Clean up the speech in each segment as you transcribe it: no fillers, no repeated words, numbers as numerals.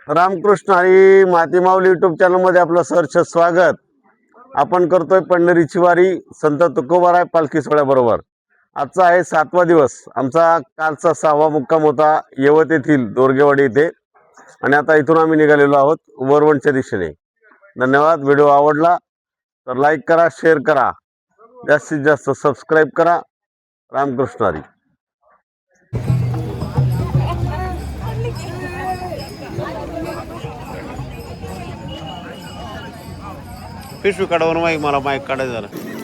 रामकृष्ण हरी माती माऊली YouTube channel मध्ये आपलं सहर्ष स्वागत. आपण करतोय पंढरीची वारी संत तुकोबाराय पालखी सोहळ्याबरोबर. आजचा आहे 7वा दिवस. आमचा कालचा 6वा मुक्काम होता यवत येथील दोरगेवाडी येथे आणि आता इथून आम्ही निघालेलो आहोत वरवणच्या दिशेने. धन्यवाद. व्हिडिओ आवडला तर लाईक करा, शेअर करा, जास्तीत जास्त सबस्क्राईब करा. रामकृष्ण हरी. पिशवी काढावर माईक, मला माईक काढायचं झालं.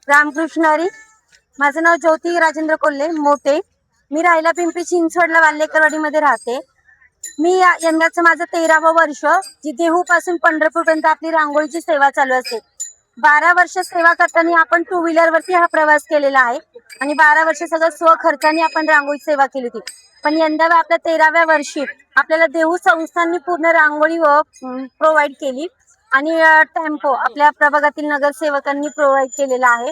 रामकृष्ण हरी. माझं नाव ज्योती राजेंद्र कोल्हे मोठे. मी राहायला पिंपरी चिंचवडला वाल्लेकरवाडीमध्ये राहते. मी यंदाचं माझं 13वं वर्ष, जी देहू पासून पंढरपूर पर्यंत आपली रांगोळीची सेवा चालू असते. 12 वर्ष सेवा करताना आपण 2 व्हीलर वरती हा प्रवास केलेला आहे आणि 12 वर्ष सगळं स्वखर्चाने आपण रांगोळी सेवा केली होती. पण यंदा आपल्या 13व्या वर्षी आपल्याला देहू संस्थांनी पूर्ण रांगोळी प्रोव्हाइड केली आणि टेम्पो आपल्या प्रभागातील नगरसेवकांनी प्रोव्हाइड केलेला आहे.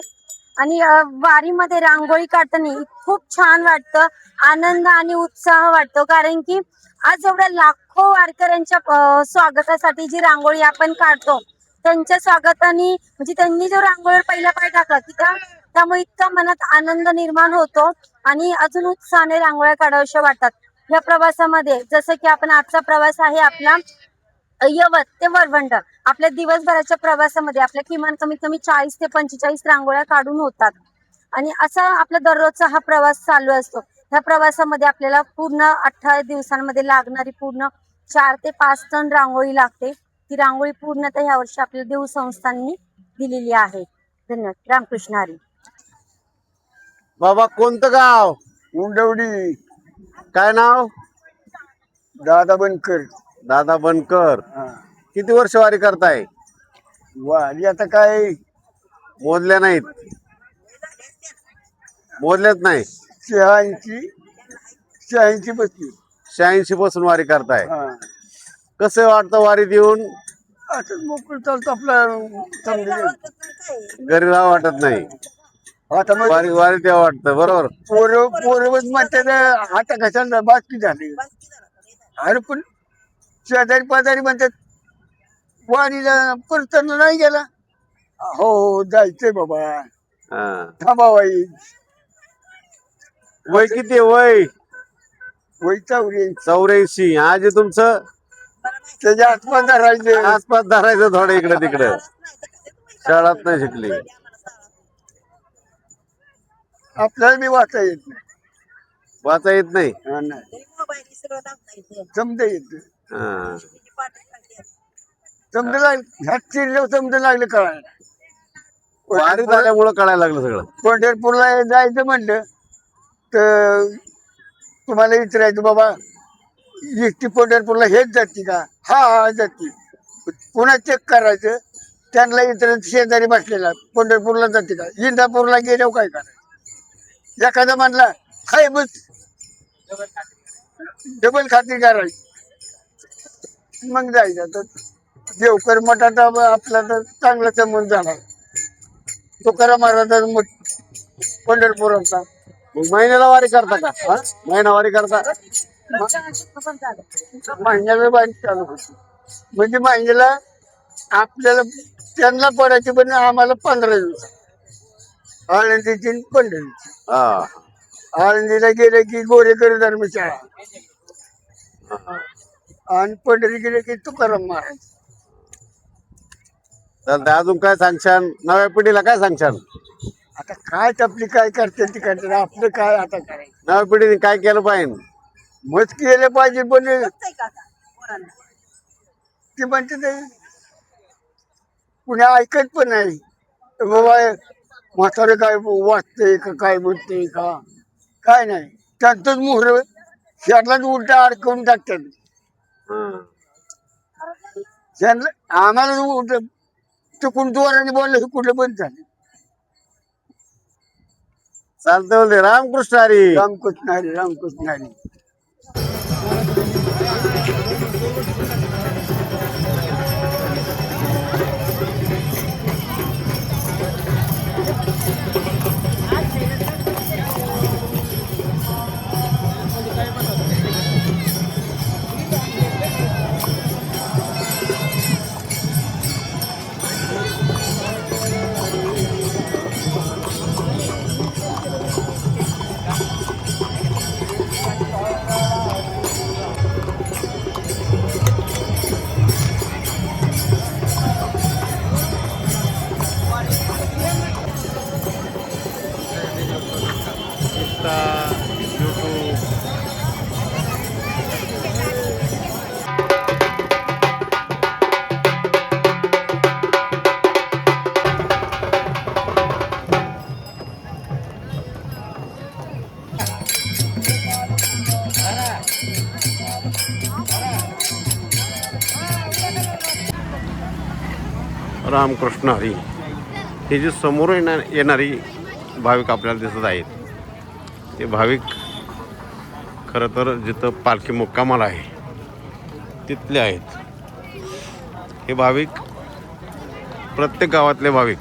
आणि वारीमध्ये रांगोळी काढताना खूप छान वाटतं, आनंद आणि उत्साह वाटतो. कारण की आज एवढ्या लाखो वारकऱ्यांच्या स्वागतासाठी जी रांगोळी आपण काढतो, त्यांच्या स्वागताने म्हणजे त्यांनी जो रांगोळीवर पहिला पाय टाकला की त्यामुळे इतका मनात आनंद निर्माण होतो आणि अजून उत्साहाने रांगोळ्या काढाव्याशा वाटतात. या प्रवासामध्ये जसं की आपण आजचा प्रवास आहे आपला यवत ते वरवंड. आपल्या दिवसभराच्या प्रवासामध्ये आपल्या किमान कमीत कमी 40 ते 45 रांगोळ्या काढून होतात आणि असा आपला दररोजचा हा प्रवास चालू असतो. ह्या प्रवासामध्ये आपल्याला पूर्ण 18 दिवसांमध्ये लागणारी पूर्ण 4 ते 5 टन रांगोळी लागते. ती रांगोळी पूर्णतः ह्या वर्षी आपल्या देहू संस्थांनी दिलेली आहे. धन्यवाद. रामकृष्ण हरी. बाबा कोणतं गाव? उंडवडी. काय नाव? दादा बनकर. दादा बनकर. हा. किती वर्ष वारी करताय? वारी आता काय मोजल्या नाहीत? मोजल्याच नाही. 86 बसली. 86 पासून वारी करताय. हा. कसं वाटतं वारीत येऊन? असं मोकळं चालतं आपलं चांगलं. घरी राहा वाटत नाही. आता मग वारीत यावं वाटतं. बरोबर. पोरवच म्हणतात आता कशाला बातमी झाली. अरे पण शेजारी पाजारी म्हणतात वारीला परतनं नाही गेला. हो जायचंय बाबा. हा. थांबा बाई. वय किती वय? वैचावरी 84. आज तुमचं त्याच्या आसपास राहायचे. आसपास धरायचं थोडं इकडे तिकडे. शाळात नाही शिकली. आपल्याला बी वाचा येत नाही. वाचा येत नाही. हा, नाही समजा येत. हा. समजा लागलं ह्यात चिरलं समजा लागलं कळायला. वारी झाल्यामुळं कळायला लागलं सगळं. पंढरपूरला जायचं म्हणलं तर तुम्हाला विचारायचं बाबा एसटी पंढरपूरला हेच जाते का? हा जाते. पुन्हा चेक करायचं. त्यांना विचारायचं शेजारी बसलेला पंढरपूरला जाते का? इंदापूरला गेल्यावर काय करायचं? एखादा म्हणला हाय बस डबल खात्री करायची मग जायचं. तर देवकर मठात आपला तर चांगला संबंध झाला. तुकाराम महाराज मठ पंढरपुराचा. मग महिन्याला वारी करता का? महिना वारी करता? महिन्याला वारी चालू होती. म्हणजे महिन्याला आपल्याला त्यांना पडायची पण आम्हाला 15 दिवस. आळंदीची पंढरीची. हा. आळंदीला गेले की गोरेकर धर्मशाळा आणि पंढरी गेले की तुकाराम महाराज. तर अजून काय सांगशान? नव्या पिढीला काय सांगशान? आता काय आपली काय करते ती करते. आपलं काय आता करायचं? नव्या पिढीने काय केलं पाहिजे? मत केलं पाहिजे पण ते म्हणते ते कुणी ऐकत पण नाही. बाबा म्हातारे काय वाचते का काय म्हणते का काय नाही. त्यांचंच मोहर शेतलाच उलटा अडकवून टाकतात. त्यांना आम्हाला चुकून जोराने बोललं हे कुठलं बंद झालं. चालतंय बोलते रामकृष्ण हरी. रामकृष्ण हरी, रामकृष्ण हरी. रामकृष्ण हरी. हे जे समोर येणारी भाविक आपल्याला दिसत आहेत ते भाविक खरं तर जिथं पालखी मुक्कामाला आहे तिथले आहेत. हे भाविक प्रत्येक गावातले भाविक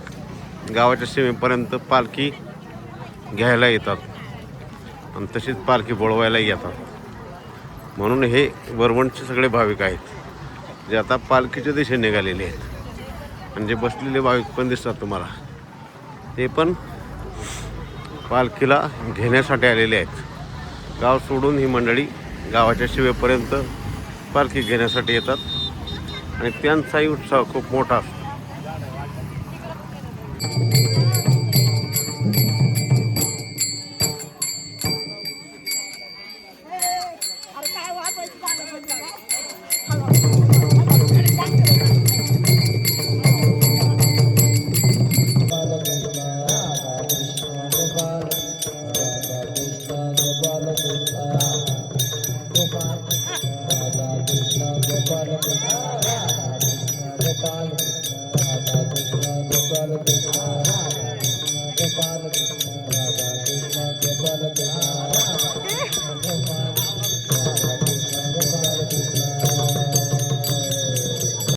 गावाच्या सीमेपर्यंत पालखी घ्यायला येतात आणि तशीच पालखी बोळवायला येतात. म्हणून हे वरवणचे सगळे भाविक आहेत जे आता पालखीच्या दिशेने निघालेले आहेत. आणि जे बसलेले भाविक पण दिसतात तुम्हाला ते पण पालखीला घेण्यासाठी आलेले आहेत. गाव सोडून ही मंडळी गावाच्या शिवेपर्यंत पालखी घेण्यासाठी येतात आणि त्यांचाही उत्साह खूप मोठा असतो.